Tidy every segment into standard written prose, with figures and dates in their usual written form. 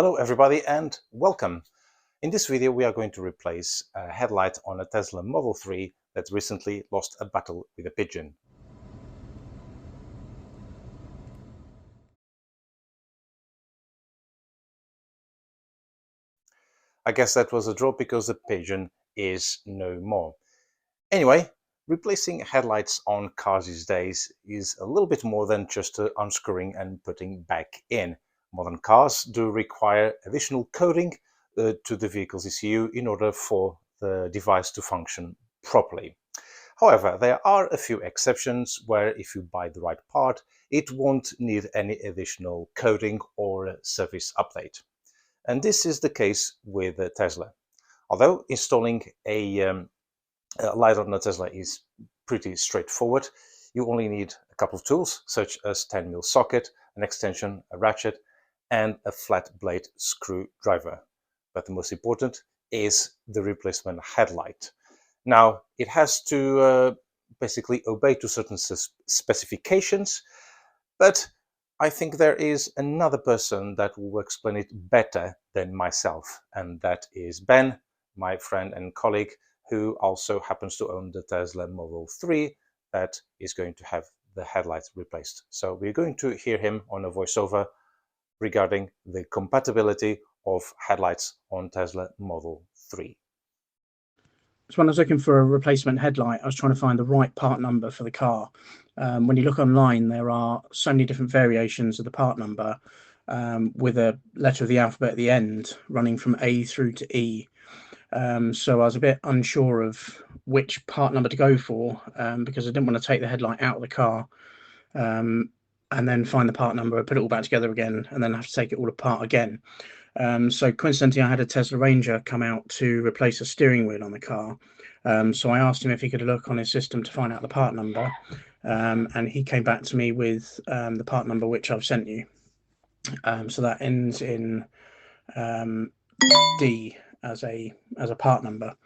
Hello everybody and welcome. In this video we are going to replace a headlight on a Tesla Model 3 that recently lost a battle with a pigeon. I guess that was a draw because the pigeon is no more. Anyway, replacing headlights on cars these days is a little bit more than just unscrewing and putting back in. Modern cars do require additional coding to the vehicle's ECU in order for the device to function properly. However, there are a few exceptions where if you buy the right part, it won't need any additional coding or service update. And this is the case with Tesla. Although installing a light on a Tesla is pretty straightforward, you only need a couple of tools such as 10mm socket, an extension, a ratchet, and a flat blade screwdriver. But the most important is the replacement headlight. Now, it has to basically obey to certain specifications, but I think there is another person that will explain it better than myself, and that is Ben, my friend and colleague, who also happens to own the Tesla Model 3 that is going to have the headlights replaced. So we're going to hear him on a voiceover regarding the compatibility of headlights on Tesla Model 3. So when I was looking for a replacement headlight, I was trying to find the right part number for the car. When you look online, there are so many different variations of the part number with a letter of the alphabet at the end, running from A through to E. So I was a bit unsure of which part number to go for because I didn't want to take the headlight out of the car and then find the part number, put it all back together again, and then have to take it all apart again. So coincidentally, I had a Tesla Ranger come out to replace a steering wheel on the car. So I asked him if he could look on his system to find out the part number, and he came back to me with the part number which I've sent you. So that ends in D as a part number.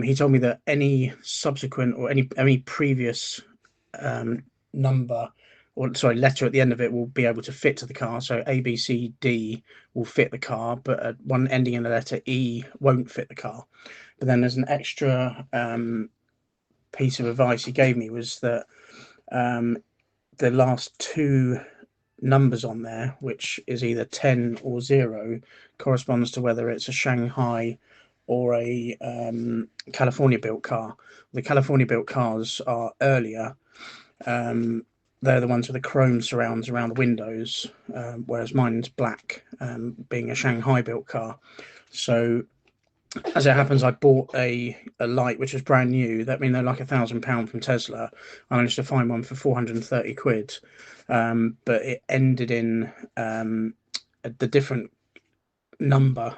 He told me that any subsequent or any previous number, or sorry, letter at the end of it will be able to fit to the car. So A, B, C, D will fit the car, but one ending in the letter E won't fit the car. But then there's an extra piece of advice he gave me was that the last two numbers on there, which is either 10 or 0, corresponds to whether it's a Shanghai or a California built car. The California built cars are earlier. They're the ones with the chrome surrounds around the windows, whereas mine's black, being a Shanghai built car. So as it happens, I bought a light which was brand new. That means they're like £1,000 from Tesla. I managed to find one for 430 quid, but it ended in the different number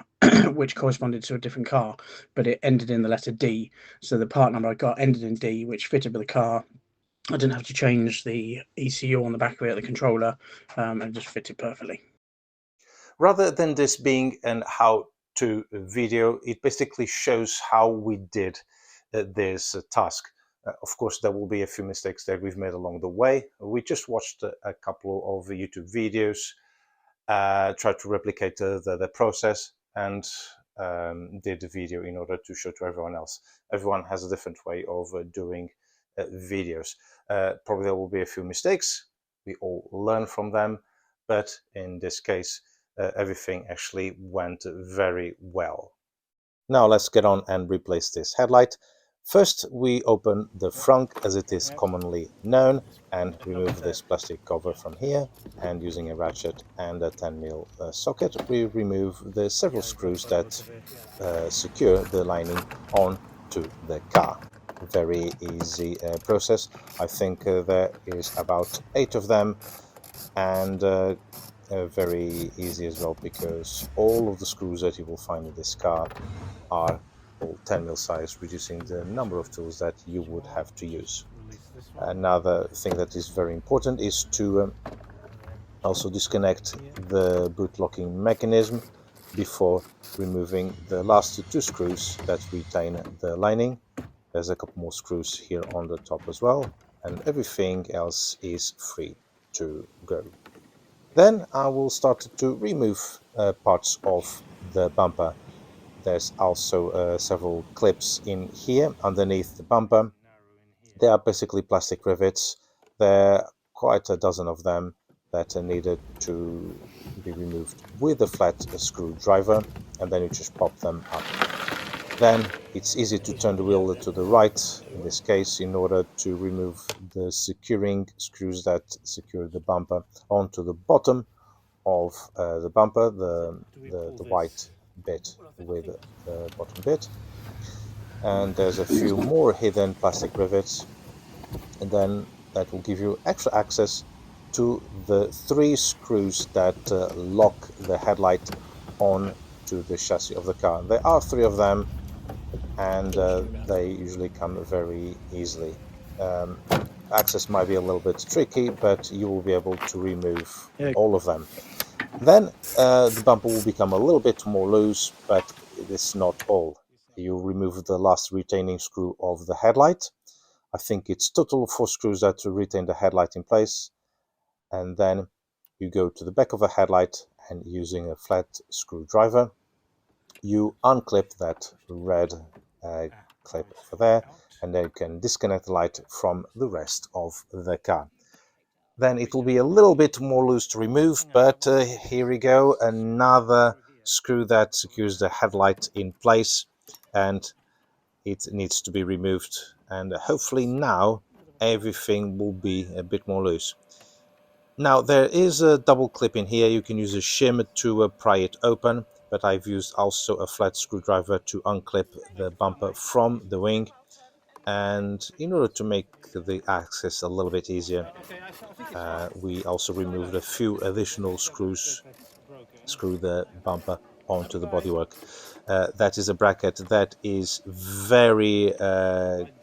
which corresponded to a different car, but it ended in the letter D. So the part number I got ended in D, which fitted with the car. I didn't have to change the ECU on the back of it, the controller, and it just fitted perfectly. Rather than this being an how-to video, it basically shows how we did this task. Of course, there will be a few mistakes that we've made along the way. We just watched a couple of YouTube videos, tried to replicate the process, and did the video in order to show to everyone else. Everyone has a different way of doing videos. Probably there will be a few mistakes. We all learn from them, but in this case, everything actually went very well. Now let's get on and replace this headlight. First, we open the frunk as it is commonly known and remove this plastic cover from here, and using a ratchet and a 10mm socket, we remove the several screws that secure the lining onto the car. Very easy process. I think there is about 8 of them, and very easy as well because all of the screws that you will find in this car are all 10mm size, reducing the number of tools that you would have to use. Another thing that is very important is to also disconnect the boot locking mechanism before removing the last 2 screws that retain the lining. There's a couple more screws here on the top as well, and everything else is free to go. Then I will start to remove parts of the bumper. There's also several clips in here underneath the bumper. They are basically plastic rivets. There are quite a dozen of them that are needed to be removed with a flat screwdriver, and then you just pop them up. Then it's easy to turn the wheel to the right, in this case, in order to remove the securing screws that secure the bumper onto the bottom of the bumper, the white bit with the bottom bit. And there's a few more hidden plastic rivets, and then that will give you extra access to the three screws that lock the headlight on to the chassis of the car. There are three of them, and they usually come very easily. Um, Access might be a little bit tricky, but you will be able to remove Yeah. all of them. Then the bumper will become a little bit more loose, but it is not all. You remove the last retaining screw of the headlight. I think it's total 4 screws that retain the headlight in place. And then you go to the back of the headlight, and using a flat screwdriver, you unclip that red uh, clip over there, and then you can disconnect the light from the rest of the car. Then it will be a little bit more loose to remove, but here we go, another screw that secures the headlight in place, and it needs to be removed, and hopefully now everything will be a bit more loose. Now there is a double clip in here. You can use a shim to pry it open, but I've used also a flat screwdriver to unclip the bumper from the wing, and in order to make the access a little bit easier, we also removed a few additional screws, screw the bumper onto the bodywork. That is a bracket that is very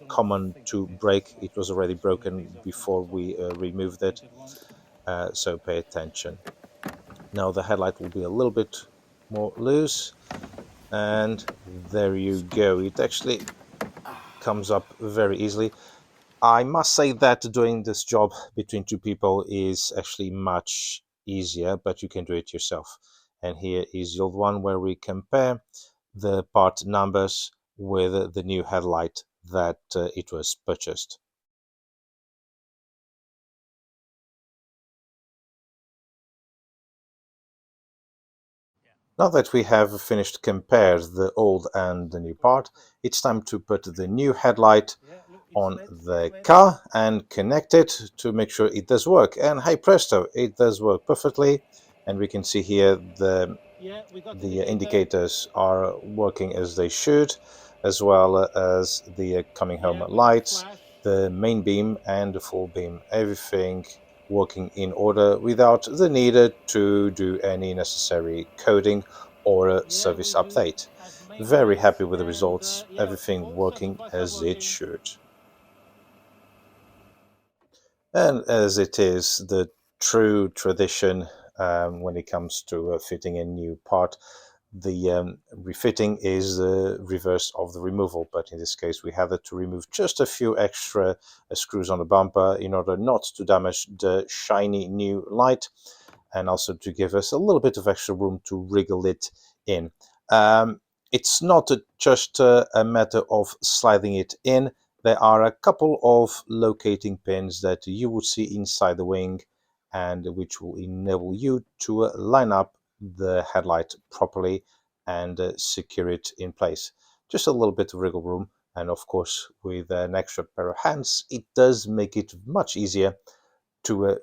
common to break. It was already broken before we removed it, so pay attention. Now the headlight will be a little bit more loose, and there you go. It actually comes up very easily. I must say that doing this job between two people is actually much easier, but you can do it yourself. And here is the old one where we compare the part numbers with the new headlight that it was purchased. Now that we have finished compare the old and the new part, it's time to put the new headlight on the car and connect it to make sure it does work. And hey presto, it does work perfectly. And we can see here the indicators are working as they should, as well as the coming home lights, the main beam and the full beam, everything working in order without the need to do any necessary coding or a service update. Very happy with the results, everything working as it should. And as it is the true tradition when it comes to fitting a new part, the refitting is the reverse of the removal, but in this case we had to remove just a few extra screws on the bumper in order not to damage the shiny new light, and also to give us a little bit of extra room to wriggle it in. It's not just a matter of sliding it in. There are a couple of locating pins that you would see inside the wing, and which will enable you to line up the headlight properly and secure it in place. Just a little bit of wriggle room, and of course with an extra pair of hands it does make it much easier to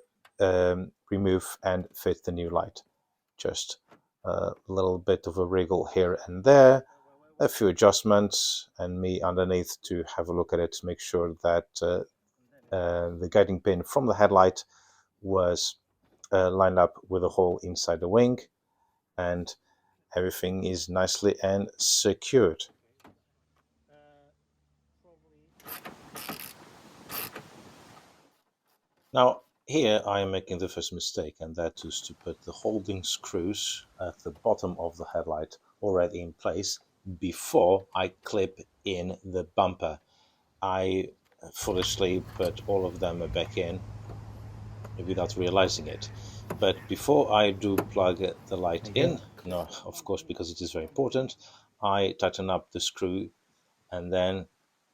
remove and fit the new light. Just a little bit of a wriggle here and there, a few adjustments, and me underneath to have a look at it to make sure that the guiding pin from the headlight was lined up with a hole inside the wing, and everything is nicely and secured. Now, here I am making the first mistake, and that is to put the holding screws at the bottom of the headlight already in place before I clip in the bumper. I foolishly put all of them back in without realizing it. But before I do plug the light There you in, go. no, of course, because it is very important, I tighten up the screw, and then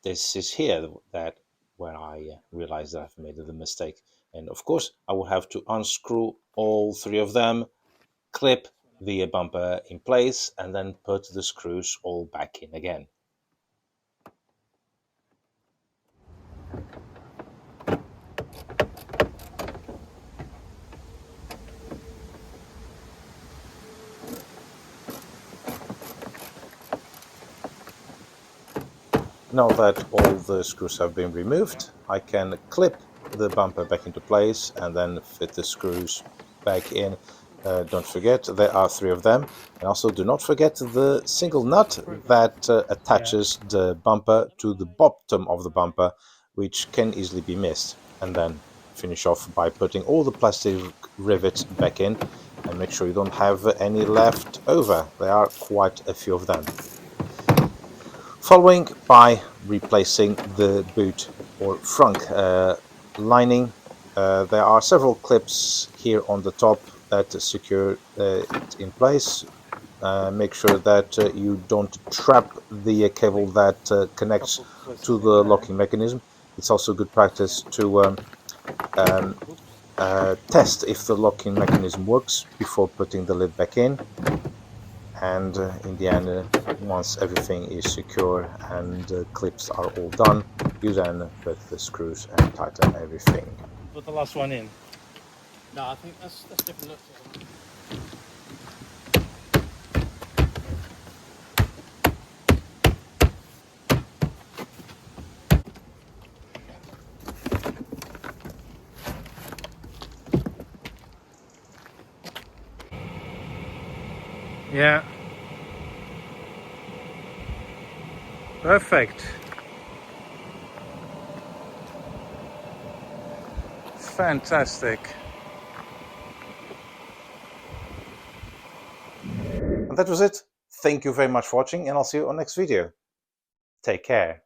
this is here that where I realize that I've made the mistake. And of course, I will have to unscrew all three of them, clip the bumper in place, and then put the screws all back in again. Now that all the screws have been removed, I can clip the bumper back into place and then fit the screws back in. Don't forget, there are three of them. And also do not forget the single nut that Yeah. attaches the bumper to the bottom of the bumper, which can easily be missed. And then finish off by putting all the plastic rivets back in, and make sure you don't have any left over. There are quite a few of them. Following by replacing the boot or frunk lining. There are several clips here on the top that secure it in place. Make sure that you don't trap the cable that connects to the locking mechanism. It's also good practice to um, test if the locking mechanism works before putting the lid back in. And in the end, once everything is secure and the clips are all done, you then put the screws and tighten everything. Put the last one in. No, I think that's different looks. Yeah. Perfect. Fantastic. And that was it. Thank you very much for watching, and I'll see you on next video. Take care.